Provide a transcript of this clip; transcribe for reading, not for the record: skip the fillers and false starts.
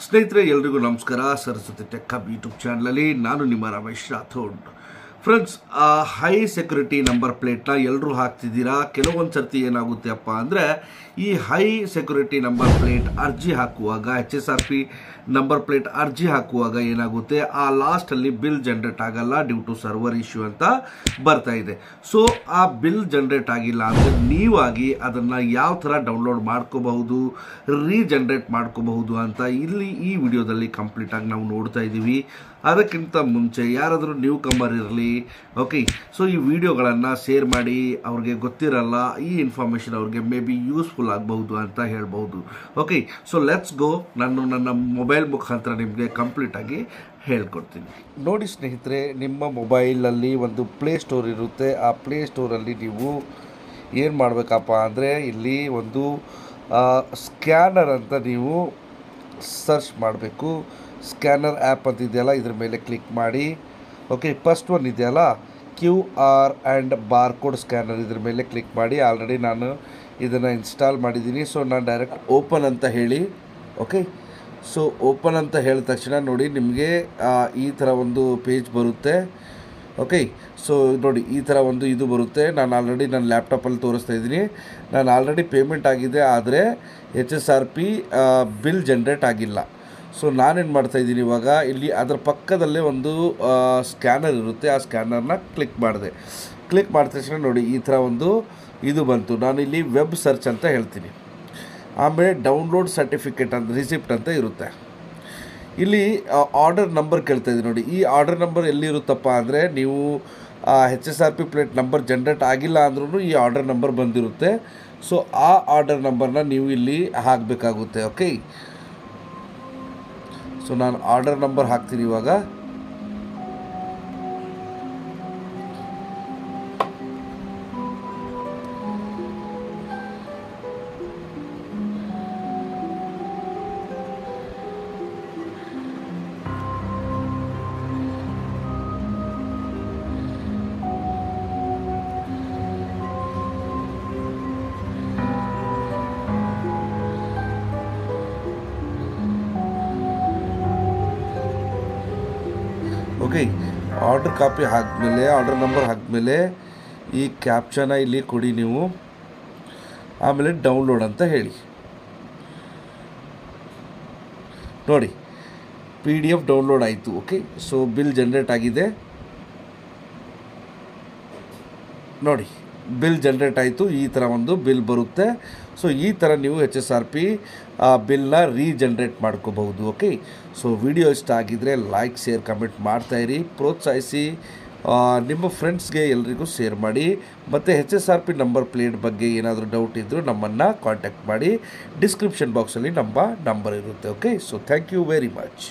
ಸ್ನೇಹಿತರೆ ಎಲ್ಲರಿಗೂ ನಮಸ್ಕಾರ. ಸರಸ್ವತಿ ಟೆಕ್ ಹಬ್ ಯೂಟ್ಯೂಬ್ ಚಾನಲಲ್ಲಿ ನಾನು ನಿಮ್ಮ Ramesh Rathod. Friends, high security number ಪ್ಲೇಟ್ನ ಎಲ್ಲರೂ ಹಾಕ್ತಿದ್ದೀರಾ. ಕೆಲವೊಂದು ಸರ್ತಿ ಏನಾಗುತ್ತೆ ಅಪ್ಪ ಅಂದರೆ ಈ ಹೈ ಸೆಕ್ಯೂರಿಟಿ ನಂಬರ್ ಪ್ಲೇಟ್ ಅರ್ಜಿ ಹಾಕುವಾಗ HSRP ನಂಬರ್ ಪ್ಲೇಟ್ ಅರ್ಜಿ ಹಾಕುವಾಗ ಏನಾಗುತ್ತೆ, ಆ ಲಾಸ್ಟಲ್ಲಿ ಬಿಲ್ ಜನರೇಟ್ ಆಗಲ್ಲ ಡ್ಯೂ ಟು ಸರ್ವರ್ ಇಶ್ಯೂ ಅಂತ ಬರ್ತಾ ಇದೆ. ಸೊ ಆ ಬಿಲ್ ಜನರೇಟ್ ಆಗಿಲ್ಲ ಅಂದರೆ ನೀವಾಗಿ ಅದನ್ನು ಯಾವ ಥರ ಡೌನ್ಲೋಡ್ ಮಾಡ್ಕೋಬಹುದು, ರೀಜನ್ರೇಟ್ ಮಾಡ್ಕೋಬಹುದು ಅಂತ ಇಲ್ಲಿ ಈ ವಿಡಿಯೋದಲ್ಲಿ ಕಂಪ್ಲೀಟಾಗಿ ನಾವು ನೋಡ್ತಾ ಇದ್ದೀವಿ. ಅದಕ್ಕಿಂತ ಮುಂಚೆ ಯಾರಾದರೂ ನ್ಯೂ ಕಮರ್ ಇರಲಿ, ಓಕೆ, ಸೊ ಈ ವಿಡಿಯೋಗಳನ್ನು ಶೇರ್ ಮಾಡಿ. ಅವ್ರಿಗೆ ಗೊತ್ತಿರಲ್ಲ, ಈ ಇನ್ಫಾರ್ಮೇಷನ್ ಅವ್ರಿಗೆ ಮೇ ಬಿ ಯೂಸ್ಫುಲ್ ಆಗಬಹುದು ಅಂತ ಹೇಳ್ಬೋದು. Okay, so let's go. ನಾನು ನನ್ನ ಮೊಬೈಲ್ ಮುಖಾಂತರ ನಿಮಗೆ ಕಂಪ್ಲೀಟಾಗಿ ಹೇಳ್ಕೊಡ್ತೀನಿ. ನೋಡಿ ಸ್ನೇಹಿತರೆ, ನಿಮ್ಮ ಮೊಬೈಲಲ್ಲಿ ಒಂದು ಪ್ಲೇ ಸ್ಟೋರ್ ಇರುತ್ತೆ. ಆ ಪ್ಲೇ ಸ್ಟೋರಲ್ಲಿ ನೀವು ಏನು ಮಾಡಬೇಕಪ್ಪ ಅಂದರೆ ಇಲ್ಲಿ ಒಂದು ಸ್ಕ್ಯಾನರ್ ಅಂತ ನೀವು ಸರ್ಚ್ ಮಾಡಬೇಕು. ಸ್ಕ್ಯಾನರ್ ಆ್ಯಪ್ ಅಂತ ಇದೆಯಲ್ಲ, ಇದ್ರ ಮೇಲೆ ಕ್ಲಿಕ್ ಮಾಡಿ. ಓಕೆ, ಫಸ್ಟ್ ಒನ್ ಇದೆಯಲ್ಲ QR ಆ್ಯಂಡ್ ಬಾರ್ಕೋಡ್ ಸ್ಕ್ಯಾನರ್, ಇದ್ರ ಮೇಲೆ ಕ್ಲಿಕ್ ಮಾಡಿ. ಆಲ್ರೆಡಿ ನಾನು ಇದನ್ನು ಇನ್ಸ್ಟಾಲ್ ಮಾಡಿದ್ದೀನಿ. ಸೊ ನಾನು ಡೈರೆಕ್ಟ್ ಓಪನ್ ಅಂತ ಹೇಳಿ. ಓಕೆ, ಸೊ ಓಪನ್ ಅಂತ ಹೇಳಿದ ತಕ್ಷಣ ನೋಡಿ ನಿಮಗೆ ಈ ಥರ ಒಂದು ಪೇಜ್ ಬರುತ್ತೆ. ಓಕೆ, ಸೊ ನೋಡಿ ಈ ಥರ ಒಂದು ಇದು ಬರುತ್ತೆ. ನಾನು ಆಲ್ರೆಡಿ ನನ್ನ ಲ್ಯಾಪ್ಟಾಪಲ್ಲಿ ತೋರಿಸ್ತಾ ಇದ್ದೀನಿ. ನಾನು ಆಲ್ರೆಡಿ ಪೇಮೆಂಟ್ ಆಗಿದೆ, ಆದರೆ HSRP ಬಿಲ್ ಜನ್ರೇಟ್ ಆಗಿಲ್ಲ. ಸೊ ನಾನೇನು ಮಾಡ್ತಾಯಿದ್ದೀನಿ ಇವಾಗ, ಇಲ್ಲಿ ಅದರ ಪಕ್ಕದಲ್ಲೇ ಒಂದು ಸ್ಕ್ಯಾನರ್ ಇರುತ್ತೆ. ಆ ಸ್ಕ್ಯಾನರ್ನ ಕ್ಲಿಕ್ ಮಾಡಿದೆ. ಕ್ಲಿಕ್ ಮಾಡಿದ ತಕ್ಷಣ ನೋಡಿ ಈ ಥರ ಒಂದು ಇದು ಬಂತು. ನಾನು ಇಲ್ಲಿ ವೆಬ್ ಸರ್ಚ್ ಅಂತ ಹೇಳ್ತೀನಿ. ಆಮೇಲೆ ಡೌನ್ಲೋಡ್ ಸರ್ಟಿಫಿಕೇಟ್ ಅಂತ ರಿಸಿಪ್ಟ್ ಅಂತ ಇರುತ್ತೆ. ಇಲ್ಲಿ ಆರ್ಡರ್ ನಂಬರ್ ಕೇಳ್ತಾ ಇದ್ದೀನಿ ನೋಡಿ. ಈ ಆರ್ಡರ್ ನಂಬರ್ ಎಲ್ಲಿರುತ್ತಪ್ಪ ಅಂದರೆ, ನೀವು HSRP ಪ್ಲೇಟ್ ನಂಬರ್ ಜನ್ರೇಟ್ ಆಗಿಲ್ಲ ಅಂದ್ರೂ ಈ ಆರ್ಡರ್ ನಂಬರ್ ಬಂದಿರುತ್ತೆ. ಸೊ ಆ ಆರ್ಡರ್ ನಂಬರ್ನ ನೀವು ಇಲ್ಲಿ ಹಾಕಬೇಕಾಗುತ್ತೆ. ಓಕೆ, ಸೊ ನಾನು ಆರ್ಡರ್ ನಂಬರ್ ಹಾಕ್ತೀನಿ ಇವಾಗ. ಓಕೆ, ಆರ್ಡರ್ ಕಾಪಿ ಹಾಕಿದ್ಮೇಲೆ, ಆರ್ಡರ್ ನಂಬರ್ ಹಾಕಿದ್ಮೇಲೆ ಈ ಕ್ಯಾಪ್ಚನ ಇಲ್ಲಿ ಕೊಡಿ ನೀವು. ಆಮೇಲೆ ಡೌನ್ಲೋಡ್ ಅಂತ ಹೇಳಿ. ನೋಡಿ PDF ಡೌನ್ಲೋಡ್ ಆಯಿತು. ಓಕೆ, ಸೊ ಬಿಲ್ ಜನ್ರೇಟ್ ಆಗಿದೆ. ನೋಡಿ ಬಿಲ್ ಜನ್ರೇಟ್ ಆಯಿತು. ಈ ಥರ ಒಂದು ಬಿಲ್ ಬರುತ್ತೆ. ಸೊ ಈ ಥರ ನೀವು HSRP ಬಿಲ್ನ ರೀಜನ್ರೇಟ್ ಮಾಡ್ಕೋಬಹುದು. ಓಕೆ, ಸೊ ವಿಡಿಯೋ ಇಷ್ಟ ಆಗಿದ್ದರೆ ಲೈಕ್, ಶೇರ್, ಕಮೆಂಟ್ ಮಾಡ್ತಾಯಿರಿ. ಪ್ರೋತ್ಸಾಹಿಸಿ. ನಿಮ್ಮ ಫ್ರೆಂಡ್ಸ್ಗೆ ಎಲ್ರಿಗೂ ಶೇರ್ ಮಾಡಿ. ಮತ್ತು HSRP ನಂಬರ್ ಪ್ಲೇಟ್ ಬಗ್ಗೆ ಏನಾದರೂ ಡೌಟ್ ಇದ್ದರೂ ನಮ್ಮನ್ನು ಕಾಂಟ್ಯಾಕ್ಟ್ ಮಾಡಿ. ಡಿಸ್ಕ್ರಿಪ್ಷನ್ ಬಾಕ್ಸಲ್ಲಿ ನಮ್ಮ ನಂಬರ್ ಇರುತ್ತೆ. Okay, so thank you very much.